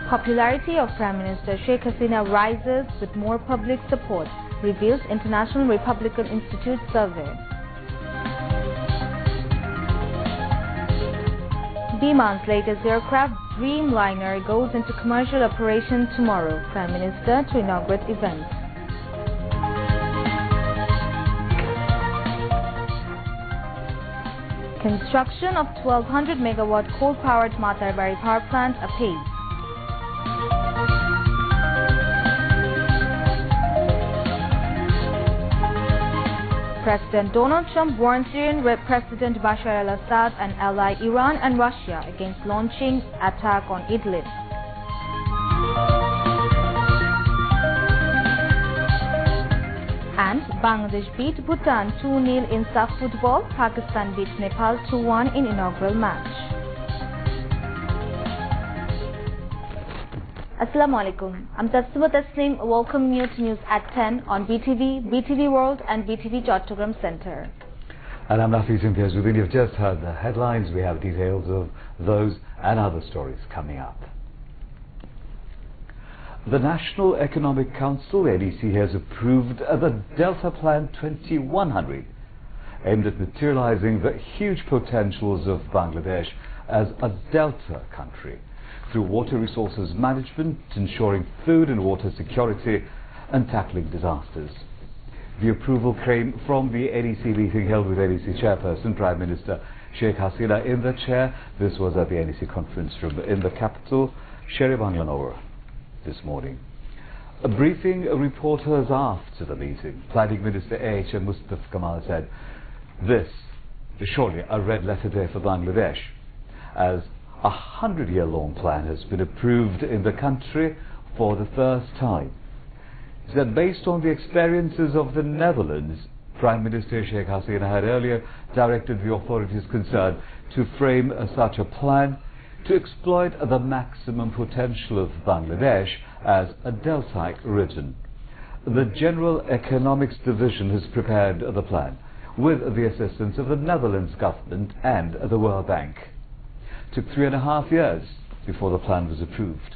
Popularity of Prime Minister Sheikh Hasina rises with more public support, reveals International Republican Institute survey. Biman's latest aircraft, Dreamliner, goes into commercial operation tomorrow. Prime Minister to inaugurate events. Construction of 1200 megawatt coal-powered Matarbari power plant apace. President Donald Trump warns Syrian President Bashar al-Assad and ally Iran and Russia against launching attack on Idlib. And Bangladesh beat Bhutan 2-0 in SAF football. Pakistan beat Nepal 2-1 in inaugural match. Assalamu alaikum. I'm Tassima Tasneem, welcoming you to News at 10 on BTV, BTV World and BTV Chattogram Center. And I'm Nafi Simtiazuddin. You've just heard the headlines. We have details of those and other stories coming up. The National Economic Council, NEC, has approved the Delta Plan 2100, aimed at materializing the huge potentials of Bangladesh as a Delta country through water resources management, ensuring food and water security, and tackling disasters. The approval came from the NEC meeting held with NEC chairperson Prime Minister Sheikh Hasina in the chair. This was at the NEC conference room in the capital, Shere Banglanore, this morning. A briefing reporters after the meeting, Planning Minister A.H.M. Mustafa Kamal said, "This is surely a red letter day for Bangladesh, as a 100-year-long plan has been approved in the country for the first time." He said, based on the experiences of the Netherlands, Prime Minister Sheikh Hasina had earlier directed the authorities concerned to frame such a plan to exploit the maximum potential of Bangladesh as a deltaic region. The General Economics Division has prepared the plan with the assistance of the Netherlands government and the World Bank. It took 3.5 years before the plan was approved.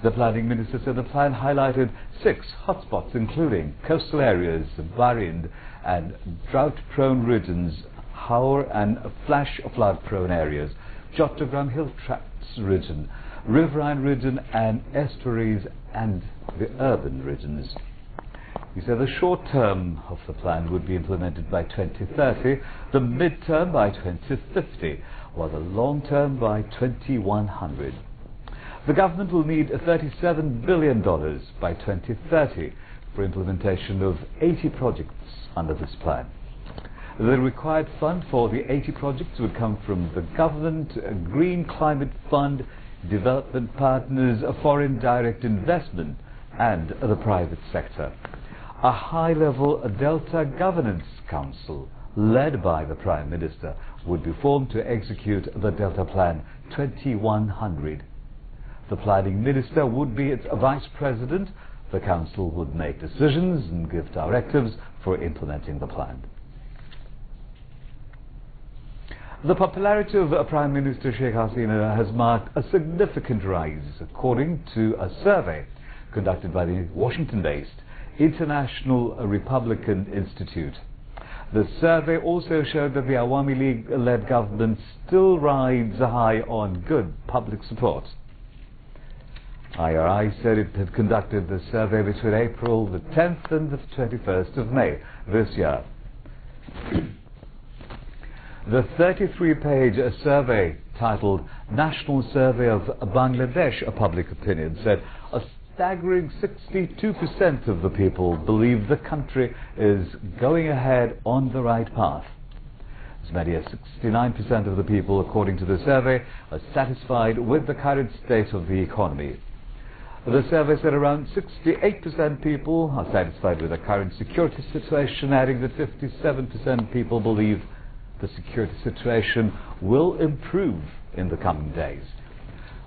The planning minister said the plan highlighted 6 hotspots, including coastal areas, Barind and drought-prone regions, Haur and flash flood-prone areas, Chattogram Hill Tracts region, riverine region and estuaries, and the urban regions. He said the short term of the plan would be implemented by 2030, the mid-term by 2050, while the long term by 2100. The government will need $37 billion by 2030 for implementation of 80 projects under this plan. The required fund for the 80 projects would come from the government, Green Climate Fund, development partners, foreign direct investment, and the private sector. A high-level Delta Governance Council, led by the Prime Minister, would be formed to execute the Delta Plan 2100. The Planning Minister would be its Vice President. The Council would make decisions and give directives for implementing the plan. The popularity of Prime Minister Sheikh Hasina has marked a significant rise, according to a survey conducted by the Washington-based International Republican Institute. The survey also showed that the Awami League-led government still rides high on good public support. IRI said it had conducted the survey between April the 10th and the 21st of May this year. The 33-page survey titled National Survey of Bangladesh Public Opinion said a staggering 62% of the people believe the country is going ahead on the right path. As many as 69% of the people, according to the survey, are satisfied with the current state of the economy. The survey said around 68% people are satisfied with the current security situation, adding that 57% people believe the security situation will improve in the coming days.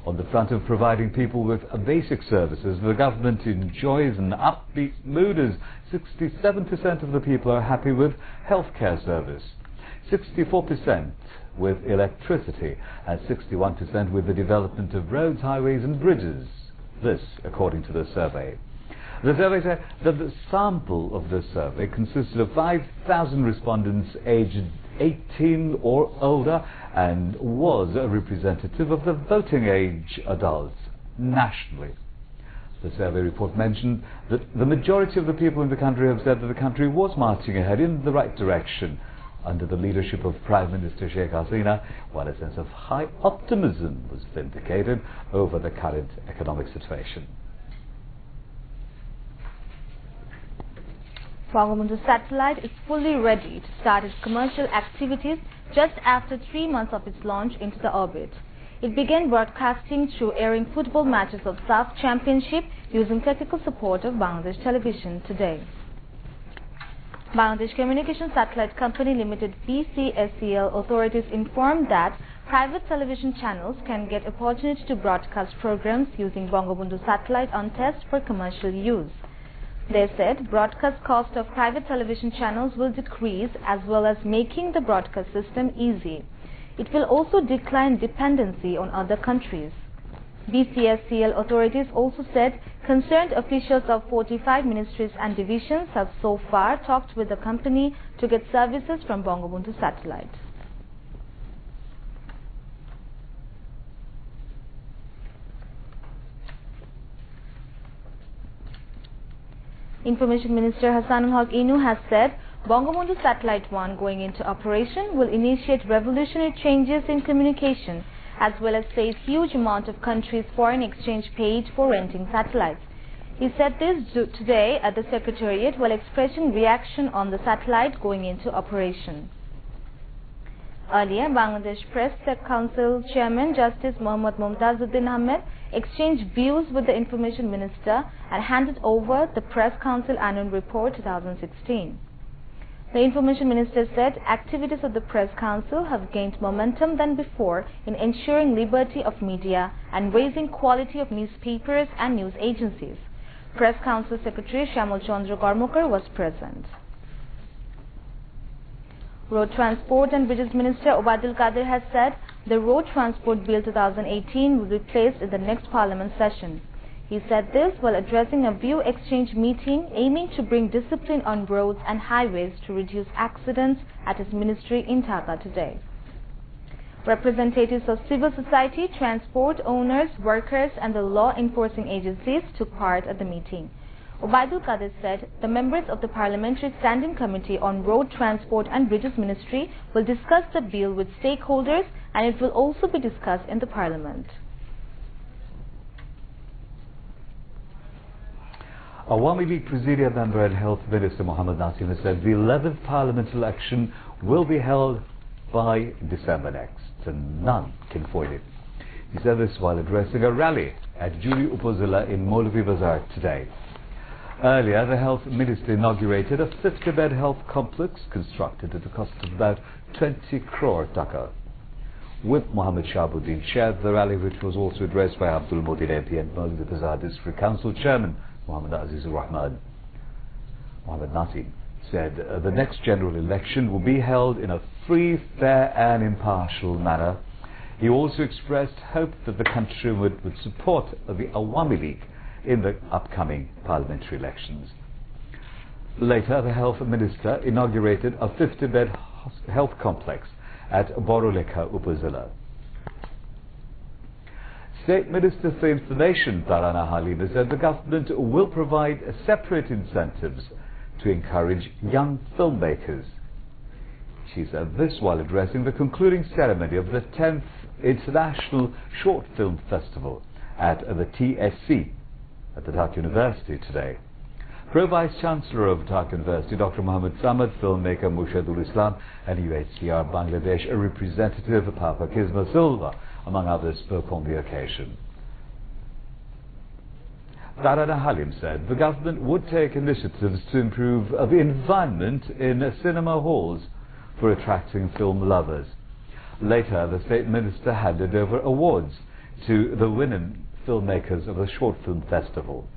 On the front of providing people with basic services, the government enjoys an upbeat mood as 67% of the people are happy with healthcare service. 64% with electricity and 61% with the development of roads, highways and bridges. This, according to the survey. The survey said that the sample of the survey consisted of 5,000 respondents aged 18 or older and was representative of the voting age adults nationally. The survey report mentioned that the majority of the people in the country have said that the country was marching ahead in the right direction under the leadership of Prime Minister Sheikh Hasina, while a sense of high optimism was vindicated over the current economic situation. Bangabandhu satellite is fully ready to start its commercial activities just after 3 months of its launch into the orbit. It began broadcasting through airing football matches of SAF Championship using technical support of Bangladesh Television today. Bangladesh Communication Satellite Company Limited BCSCL authorities informed that private television channels can get opportunity to broadcast programs using Bangabandhu satellite on test for commercial use. They said broadcast cost of private television channels will decrease as well as making the broadcast system easy. It will also decline dependency on other countries. BCSCL authorities also said concerned officials of 45 ministries and divisions have so far talked with the company to get services from Bangabandhu satellite. Information Minister Hassanul Haq Inu has said Bangabandhu Satellite 1 going into operation will initiate revolutionary changes in communication as well as save huge amount of countries' foreign exchange paid for renting satellites. He said this today at the Secretariat while expressing reaction on the satellite going into operation. Earlier, Bangladesh Press Council Chairman Justice Muhammad Mumtazuddin Ahmed exchanged views with the Information Minister and handed over the Press Council Annual Report 2016. The Information Minister said activities of the Press Council have gained momentum than before in ensuring liberty of media and raising quality of newspapers and news agencies. Press Council Secretary Shyamol Chandra Karmakar was present. Road Transport and Bridges Minister Obaidul Qadir has said the Road Transport Bill 2018 will be placed in the next Parliament session. He said this while addressing a view exchange meeting aiming to bring discipline on roads and highways to reduce accidents at his ministry in Dhaka today. Representatives of civil society, transport owners, workers and the law enforcing agencies took part at the meeting. Obaidul Qadir said the members of the Parliamentary Standing Committee on Road Transport and Bridges Ministry will discuss the bill with stakeholders and it will also be discussed in the Parliament. Awami League Presidium member and Health Minister Mohammed Nasim has said the 11th Parliament election will be held by December next and none can avoid it. He said this while addressing a rally at Juri Upazila in Molvi Bazar today. Earlier, the Health Minister inaugurated a 50-bed health complex constructed at a cost of about 20 crore taka. With Mohammed Shahabuddin chaired the rally, which was also addressed by Abdul Modin MP and Molvi Bazar District Council Chairman Muhammad Azizur Rahman. Mohammed Nasim said the next general election will be held in a free, fair and impartial manner. He also expressed hope that the country would support the Awami League in the upcoming parliamentary elections. Later, the Health Minister inaugurated a 50-bed health complex at Borolekha Upazila. State Minister for Information Tarana Halima said the government will provide separate incentives to encourage young filmmakers. She said this while addressing the concluding ceremony of the 10th International Short Film Festival at the TSC at the Dhaka University today. Pro-Vice Chancellor of Dhaka University, Dr. Muhammad Samad, filmmaker Mushadul Islam and UHCR Bangladesh representative Papa Kisma Silva, among others, spoke on the occasion. Tarana Halim said the government would take initiatives to improve the environment in cinema halls for attracting film lovers. Later, the State Minister handed over awards to the women filmmakers of the Short Film Festival.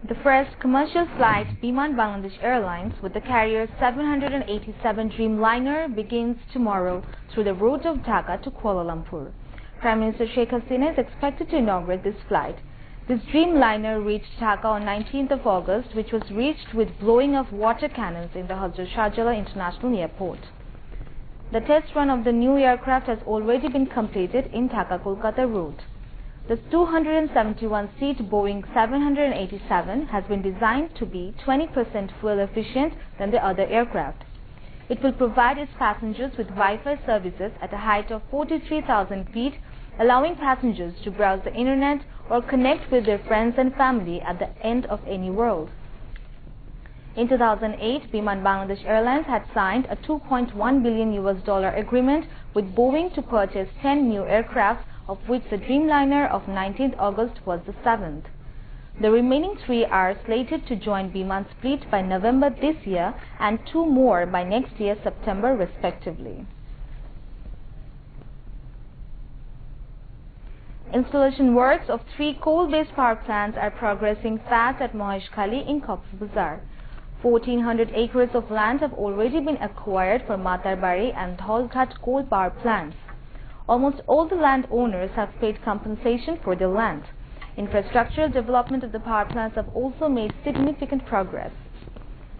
The The first commercial flight, Biman Bangladesh Airlines, with the carrier 787 Dreamliner, begins tomorrow through the route of Dhaka to Kuala Lumpur. Prime Minister Sheikh Hasina is expected to inaugurate this flight. This Dreamliner reached Dhaka on 19th of August, which was reached with blowing of water cannons in the Hazrat Shahjalal International Airport. The test run of the new aircraft has already been completed in Dhaka-Kolkata route. The 271-seat Boeing 787 has been designed to be 20% fuel efficient than the other aircraft. It will provide its passengers with Wi-Fi services at a height of 43,000 feet, allowing passengers to browse the internet or connect with their friends and family at the end of any world. In 2008, Biman Bangladesh Airlines had signed a $2.1 billion agreement with Boeing to purchase 10 new aircraft, of which the Dreamliner of 19th August was the 7th. The remaining 3 are slated to join Biman's fleet by November this year and 2 more by next year September respectively. Installation works of 3 coal-based power plants are progressing fast at Maheshkhali in Cox's Bazar. 1,400 acres of land have already been acquired for Matarbari and Dholghat coal power plants. Almost all the landowners have paid compensation for their land. Infrastructural development of the power plants have also made significant progress.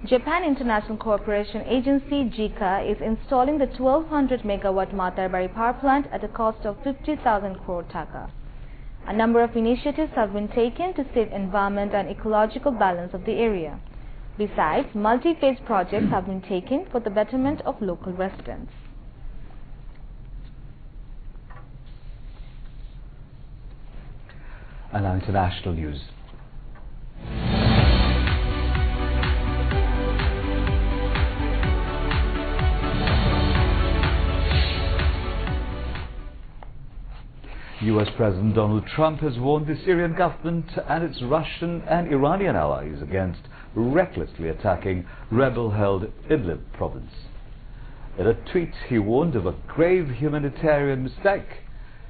Japan International Cooperation Agency (JICA) is installing the 1,200 megawatt Matarbari power plant at a cost of 50,000 crore taka. A number of initiatives have been taken to save environment and ecological balance of the area. Besides, multi-phase projects have been taken for the betterment of local residents. And now international news. US President Donald Trump has warned the Syrian government and its Russian and Iranian allies against recklessly attacking rebel-held Idlib province. In a tweet, he warned of a grave humanitarian mistake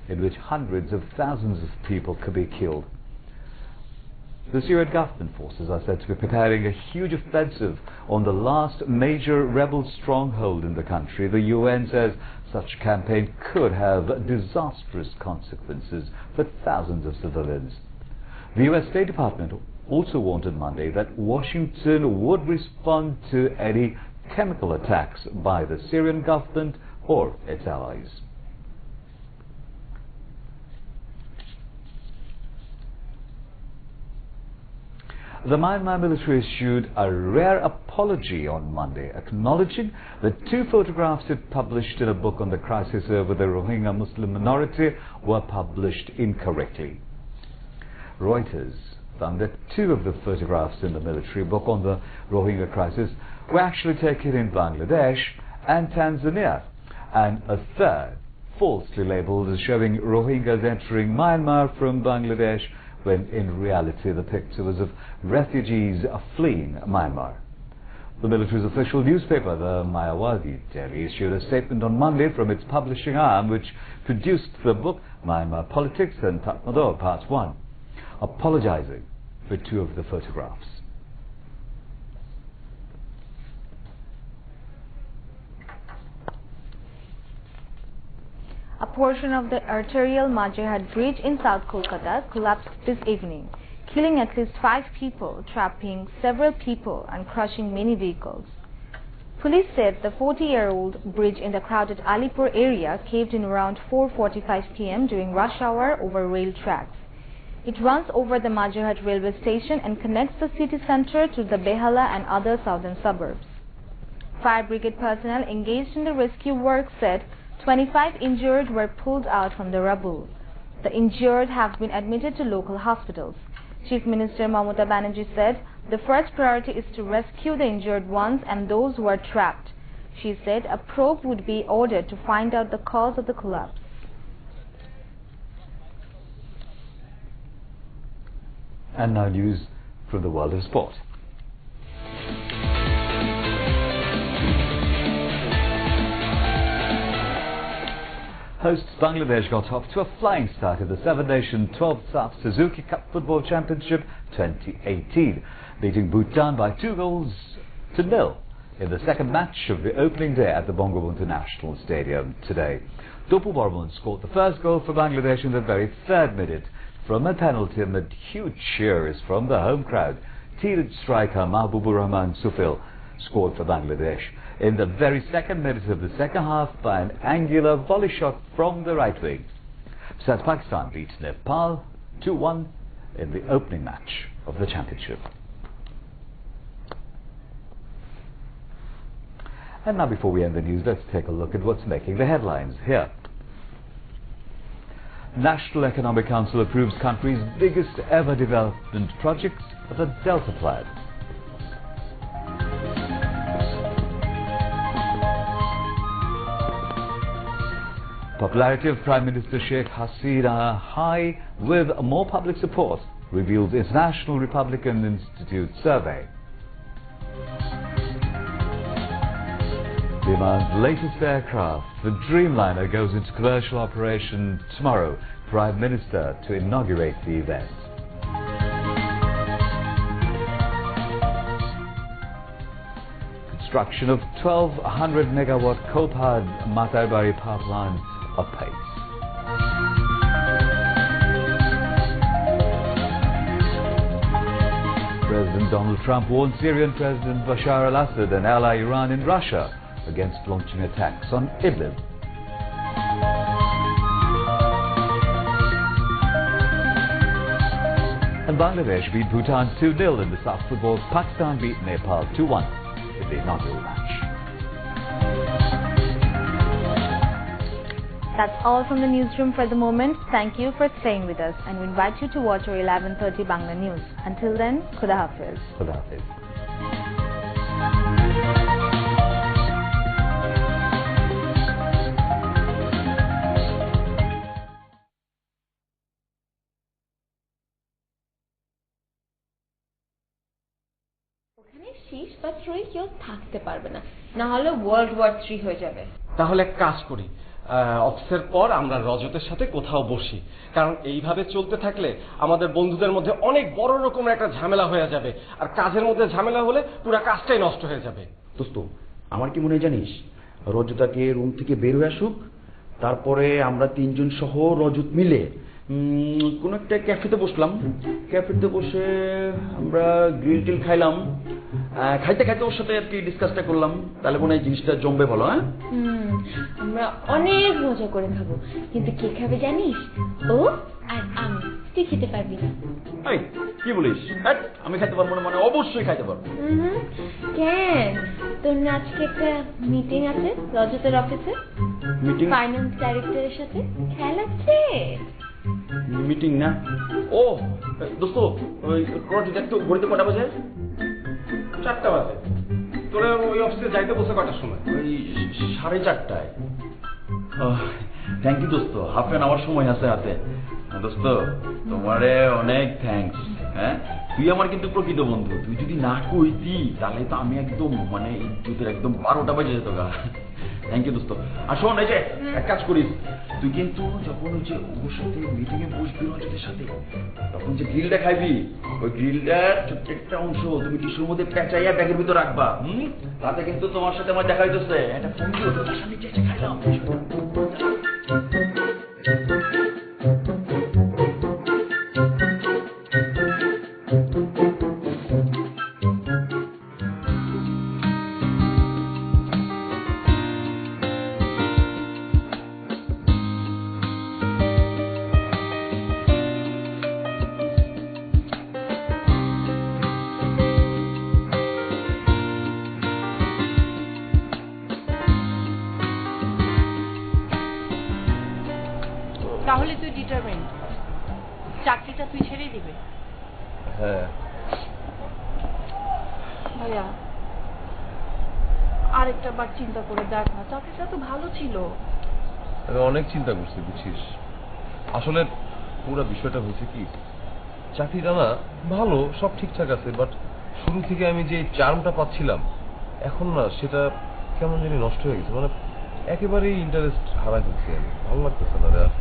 in which hundreds of thousands of people could be killed. The Syrian government forces are said to be preparing a huge offensive on the last major rebel stronghold in the country. The UN says such a campaign could have disastrous consequences for thousands of civilians. The US State Department also warned on Monday that Washington would respond to any chemical attacks by the Syrian government or its allies. The Myanmar military issued a rare apology on Monday, acknowledging that 2 photographs it published in a book on the crisis over the Rohingya Muslim minority were published incorrectly. Reuters found that 2 of the photographs in the military book on the Rohingya crisis were actually taken in Bangladesh and Tanzania, and a third falsely labelled as showing Rohingyas entering Myanmar from Bangladesh, when in reality the picture was of refugees fleeing Myanmar. The military's official newspaper, the Mayawadi Daily, issued a statement on Monday from its publishing arm, which produced the book Myanmar Politics and Tatmadaw Part 1, apologizing for 2 of the photographs. A portion of the arterial Majorhat Bridge in South Kolkata collapsed this evening, killing at least 5 people, trapping several people and crushing many vehicles. Police said the 40-year-old bridge in the crowded Alipur area caved in around 4:45 p.m. during rush hour over rail tracks. It runs over the Majorhat railway station and connects the city centre to the Behala and other southern suburbs. Fire brigade personnel engaged in the rescue work said 25 injured were pulled out from the rubble. The injured have been admitted to local hospitals. Chief Minister Mamata Banerjee said the first priority is to rescue the injured ones and those who are trapped. She said a probe would be ordered to find out the cause of the collapse. And now news from the world of sport. Hosts Bangladesh got off to a flying start in the seven-nation 12th South Suzuki Cup Football Championship 2018, beating Bhutan by 2-0 in the second match of the opening day at the Bangabandhu National Stadium today. Topu Barman scored the first goal for Bangladesh in the very third minute from a penalty amid huge cheers from the home crowd. Teenage striker Mahbubur Rahman Sufil scored for Bangladesh in the very second minute of the second half by an angular volley shot from the right wing. Besides, Pakistan beat Nepal 2-1 in the opening match of the championship. And now, before we end the news, let's take a look at what's making the headlines here. National Economic Council approves country's biggest ever development project, the Delta Plan. Popularity of Prime Minister Sheikh Hasina high with more public support, reveals International Republican Institute survey. The Oman's latest aircraft, the Dreamliner, goes into commercial operation tomorrow. Prime Minister to inaugurate the event. Construction of 1,200 megawatt coal-powered Matarbari power plant apace. President Donald Trump warned Syrian President Bashar al-Assad and ally Iran in Russia against launching attacks on Idlib. And Bangladesh beat Bhutan 2-0 in the South Football. Pakistan beat Nepal 2-1 in the inaugural match. That's all from the newsroom for the moment. Thank you for staying with us, and we invite you to watch our 11:30 Bangla News. Until then, Khuda Hafiz. Khuda Hafiz. শেষ বা ত্রয়ী কেউ থাকতে পারবে না, না হলে world war 3 হয়ে যাবে। তাহলে এক কাজ করি, অফিসের পর আমরা রজতের সাথে কোথাও বসি, কারণ এইভাবে চলতে থাকলে আমাদের বন্ধুদের মধ্যে অনেক বড় রকমের একটা ঝামেলা হয়ে যাবে, আর কাজের মধ্যে ঝামেলা হলে পুরো কাজটাই নষ্ট হয়ে যাবে। দোস্ত, আমার কি মনে হয় জানিস, রজতাকে রুম থেকে বের হয়ে আসুক, তারপরে আমরা তিনজন সহ রজত মিলে কোন একটা ক্যাফেতে বসলাম, ক্যাফেতে বসে আমরা গ্রিল টিল খাইলাম, খাইতে খাইতে ওর সাথে আর কি ডিসকাসটা করলাম, তাহলে মনে হয় জিনিসটা জমবে ভালো। হ্যাঁ, আমরা অনেক মজা করে খাবো, কিন্তু কে খাবে জানিস? ও আর আমি। তুই খেতে পারবি না? কি বলিস? আমি খাইতে পারবো না? মানে অবশ্যই খাইতে পারবো। কেন? তোর না আজকে একটা মিটিং আছে রজতের অফিসে, মিটিং ফাইন্যান্স ডাইরেক্টরের সাথে। খেয়াল আছে? মিটিং না? ও দোস্ত, ওই রজত একটু ঘড়িতে কটা বাজে? 4টা বাজে। তোরা ওই অফিসে যাইতে বসে কটার সময়? ওই 4:30টায়। থ্যাংক ইউ দোস্ত, হাফ অ্যান আওয়ার সময় আছে হাতে। দোস্ত, তোমারে অনেক থ্যাঙ্কস। হ্যাঁ, তুই আমার কিন্তু প্রকৃত বন্ধু। তুই যদি না কইতি তাহলে তো আমি একদম মানে ইজ্জতের একদম 12টা বাজে যেত গা। থ্যাংক ইউ দোস্ত। আর শোন, এই যে এক কাজ করিস, তুই কিন্তু যখন ওই যে ওর সাথে মিটিং এ বসবি রজতের সাথে, তখন যে গ্রিলটা খাইবি, ওই গ্রিলটার ছোট্ট একটা অংশ তুমি টিস্যুর মধ্যে পেঁচাইয়া ব্যাগের ভিতর রাখবা। তাতে কিন্তু তোমার সাথে আমার দেখা হইতেছে একটা ফোন দিয়ে তোর সামনে চেঁচে খাইলাম। তাহলে তুই ডিটারমেন্ট, চাকরিটা তুই ছেড়ে দিবে? হ্যাঁ ভাইয়া, আরেকটা বার চিন্তা করে দেখ না, চাকরিটা তো ভালো ছিল। আমি অনেক চিন্তা করছি বুঝছিস। আসলে পুরো বিষয়টা হয়েছে কি, চাকরিটা না ভালো, সব ঠিকঠাক আছে, বাট শুরু থেকে আমি যে চার্মটা পাচ্ছিলাম এখন না সেটা কেমন জানি নষ্ট হয়ে গেছে। মানে একেবারেই ইন্টারেস্ট হারাই ফেলছি আমি, ভালো লাগতেছে না রে আর।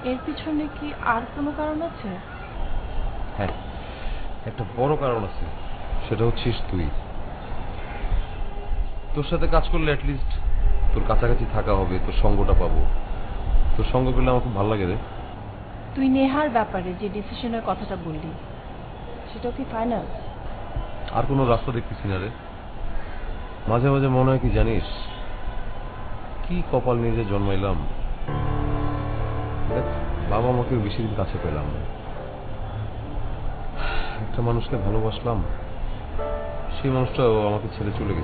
এর পিছনে কি আর কোনো কারণ আছে? হ্যাঁ, একটা বড় কারণ আছে, সেটা হচ্ছিস তুই। তোর সাথে কাজ করলে অ্যাটলিস্ট তোর কাছাকাছি থাকা হবে, তোর সঙ্গটা পাবো। তোর সঙ্গ পেলে আমার খুব ভালো লাগে রে। তুই নেহার ব্যাপারে যে ডিসিশনের কথাটা বললি, সেটাও কি ফাইনাল? আর কোনো রাস্তা দেখতেছি না রে। মাঝে মাঝে মনে হয় কি জানিস, কি কপাল নিয়ে যে জন্মাইলাম। দেখ, বাবা মাকে বেশি দিন কাছে পেলাম না। একটা মানুষকে ভালোবাসলাম, সেই মানুষটাও আমাকে ছেড়ে চলে গেছে।